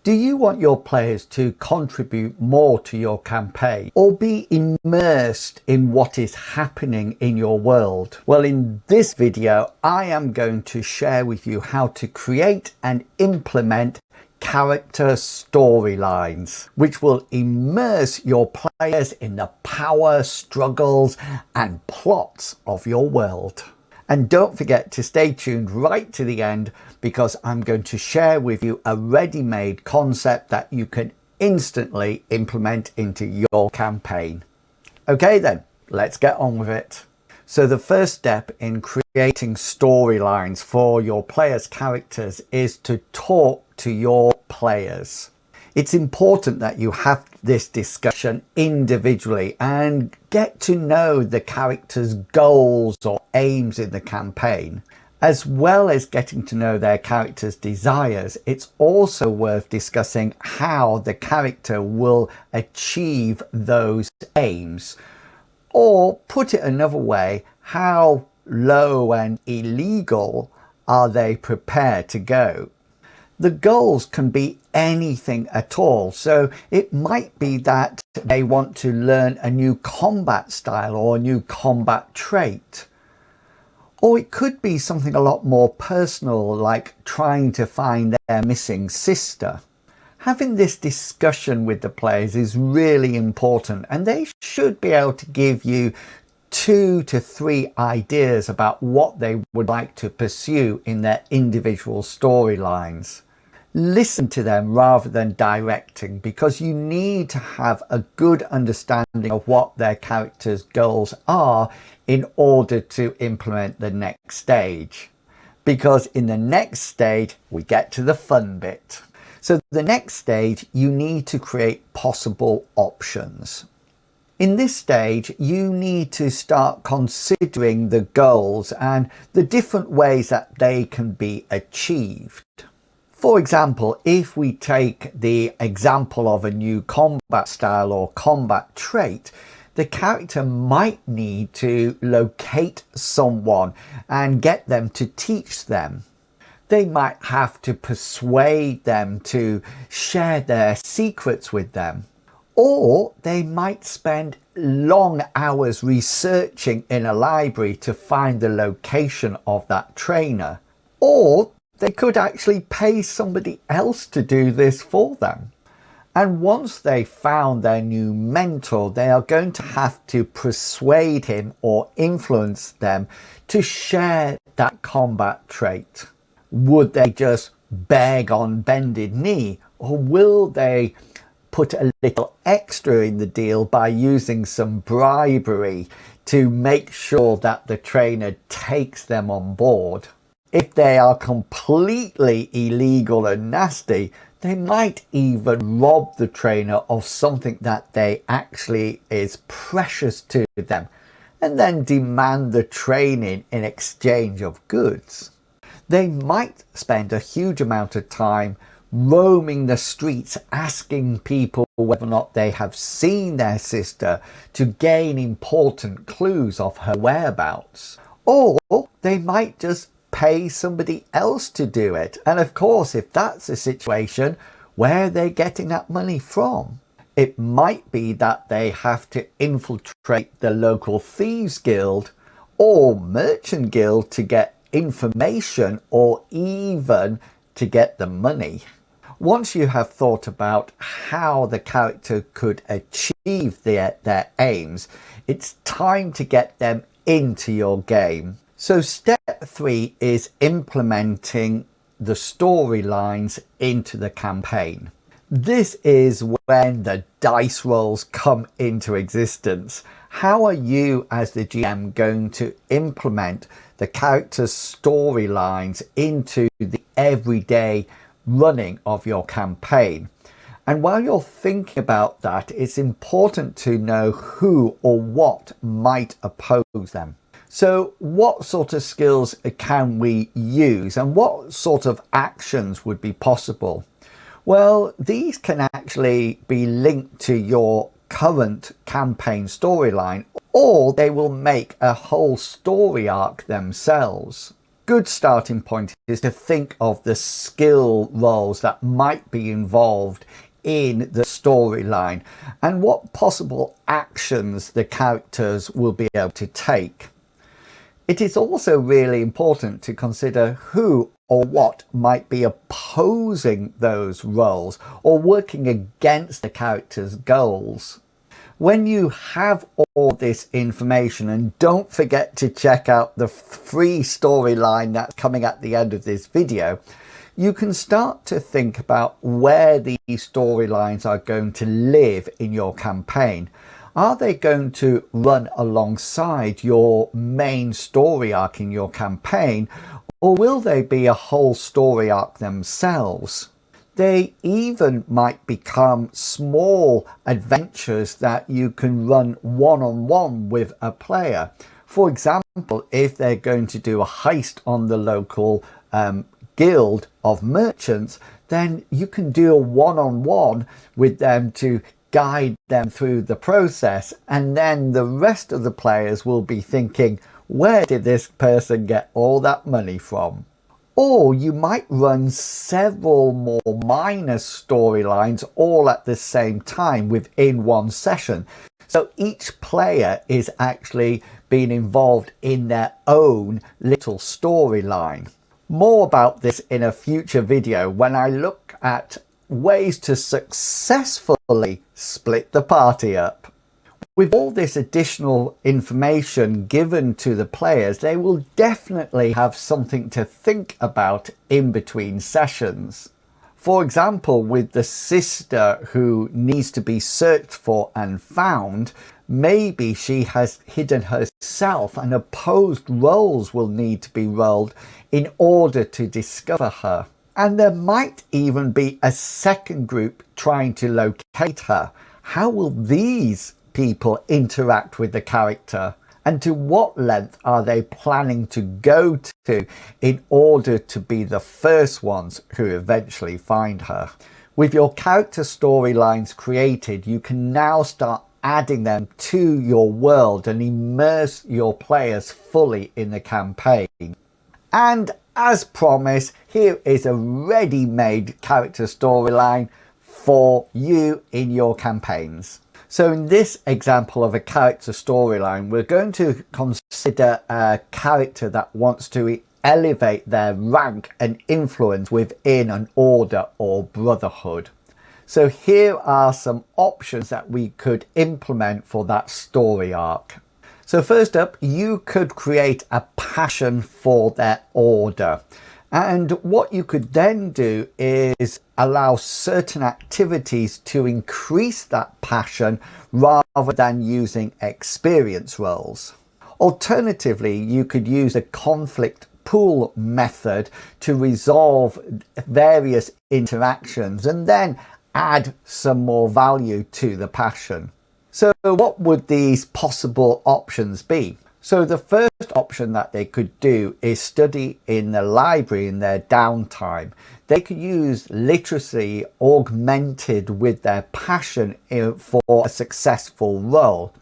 Do you want your players to contribute more to your campaign or be immersed in what is happening in your world? Well, in this video, I am going to share with you how to create and implement character storylines, which will immerse your players in the power, struggles, and plots of your world. And don't forget to stay tuned right to the end, because I'm going to share with you a ready-made concept that you can instantly implement into your campaign. Okay then, let's get on with it. So the first step in creating storylines for your players' characters is to talk to your players. It's important that you have this discussion individually and get to know the characters' goals or aims in the campaign. As well as getting to know their characters' desires, it's also worth discussing how the character will achieve those aims. Or put it another way, how low and illegal are they prepared to go? The goals can be anything at all. So it might be that they want to learn a new combat style or a new combat trait. Or it could be something a lot more personal, like trying to find their missing sister. Having this discussion with the players is really important, and they should be able to give you 2 to 3 ideas about what they would like to pursue in their individual storylines. Listen to them rather than directing, because you need to have a good understanding of what their characters' goals are in order to implement the next stage. Because in the next stage, we get to the fun bit. So the next stage, you need to create possible options. In this stage, you need to start considering the goals and the different ways that they can be achieved. For example, if we take the example of a new combat style or combat trait, the character might need to locate someone and get them to teach them. They might have to persuade them to share their secrets with them. Or they might spend long hours researching in a library to find the location of that trainer. Or they could actually pay somebody else to do this for them. And once they found their new mentor, they are going to have to persuade him or influence them to share that combat trait. Would they just beg on bended knee, or will they put a little extra in the deal by using some bribery to make sure that the trainer takes them on board? If they are completely illegal and nasty, they might even rob the trainer of something that they actually is precious to them, and then demand the training in exchange of goods. They might spend a huge amount of time roaming the streets asking people whether or not they have seen their sister to gain important clues of her whereabouts. Or they might just pay somebody else to do it. And of course, if that's the situation, where are they getting that money from? It might be that they have to infiltrate the local thieves guild or merchant guild to get information, or even to get the money. Once you have thought about how the character could achieve their aims, it's time to get them into your game. So step 3 is implementing the storylines into the campaign. This is when the dice rolls come into existence. How are you as the GM going to implement the character's storylines into the everyday running of your campaign? And while you're thinking about that, it's important to know who or what might oppose them. So what sort of skills can we use, and what sort of actions would be possible? Well, these can actually be linked to your current campaign storyline, or they will make a whole story arc themselves. good starting point is to think of the skill roles that might be involved in the storyline and what possible actions the characters will be able to take. It is also really important to consider who or what might be opposing those roles or working against the character's goals. When you have all this information, and don't forget to check out the free storyline that's coming at the end of this video, you can start to think about where these storylines are going to live in your campaign. Are they going to run alongside your main story arc in your campaign, or will they be a whole story arc themselves? They even might become small adventures that you can run one-on-one with a player. For example, if they're going to do a heist on the local guild of merchants, then you can do a one-on-one with them to guide them through the process, and then the rest of the players will be thinking, where did this person get all that money from? Or you might run several more minor storylines all at the same time within one session. So each player is actually being involved in their own little storyline. More about this in a future video when I look at ways to successfully split the party up. With all this additional information given to the players, they will definitely have something to think about in between sessions. For example, with the sister who needs to be searched for and found, maybe she has hidden herself and opposed roles will need to be rolled in order to discover her. And there might even be a second group trying to locate her. How will these people interact with the character, and to what length are they planning to go to in order to be the first ones who eventually find her? With your character storylines created, you can now start adding them to your world and immerse your players fully in the campaign. And as promised, here is a ready-made character storyline for you in your campaigns. So in this example of a character storyline, we're going to consider a character that wants to elevate their rank and influence within an order or brotherhood. So here are some options that we could implement for that story arc. So first up, you could create a passion for their order. And what you could then do is allow certain activities to increase that passion rather than using experience rolls. Alternatively, you could use a conflict pool method to resolve various interactions and then add some more value to the passion. So what would these possible options be? So the first option that they could do is study in the library in their downtime. They could use literacy augmented with their passion for a successful role.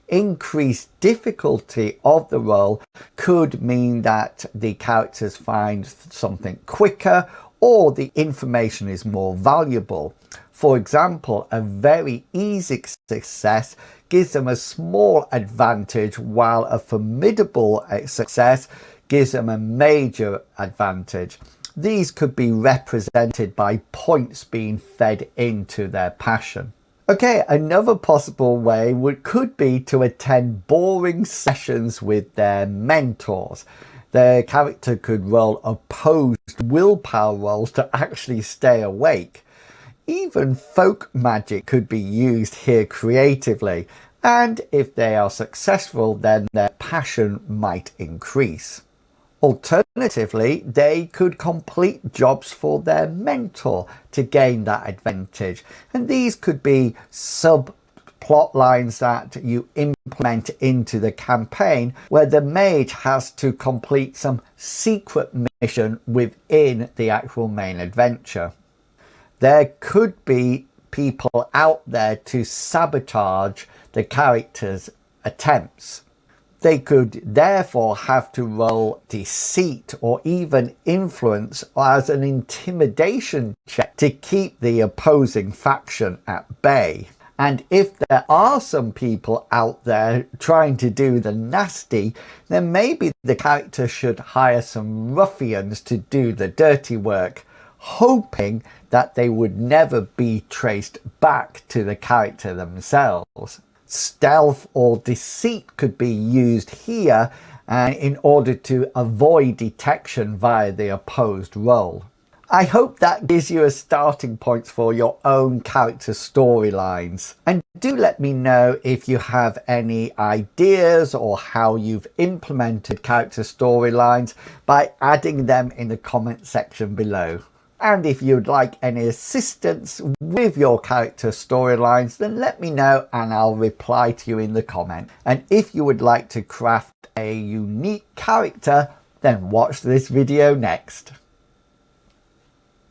Increased difficulty of the role could mean that the characters find something quicker or the information is more valuable. For example, a very easy success gives them a small advantage, while a formidable success gives them a major advantage. These could be represented by points being fed into their passion. Okay, another possible way could be to attend boring sessions with their mentors. Their character could roll opposed willpower rolls to actually stay awake. Even folk magic could be used here creatively, and if they are successful, then their passion might increase. Alternatively, they could complete jobs for their mentor to gain that advantage, and these could be plot lines that you implement into the campaign where the mage has to complete some secret mission within the actual main adventure. There could be people out there to sabotage the characters' attempts. They could therefore have to roll deceit or even influence as an intimidation check to keep the opposing faction at bay. And if there are some people out there trying to do the nasty, then maybe the character should hire some ruffians to do the dirty work, hoping that they would never be traced back to the character themselves. Stealth or deceit could be used here in order to avoid detection via the opposed role. I hope that gives you a starting point for your own character storylines. And do let me know if you have any ideas or how you've implemented character storylines by adding them in the comment section below. And if you'd like any assistance with your character storylines, then let me know and I'll reply to you in the comment. And if you would like to craft a unique character, then watch this video next.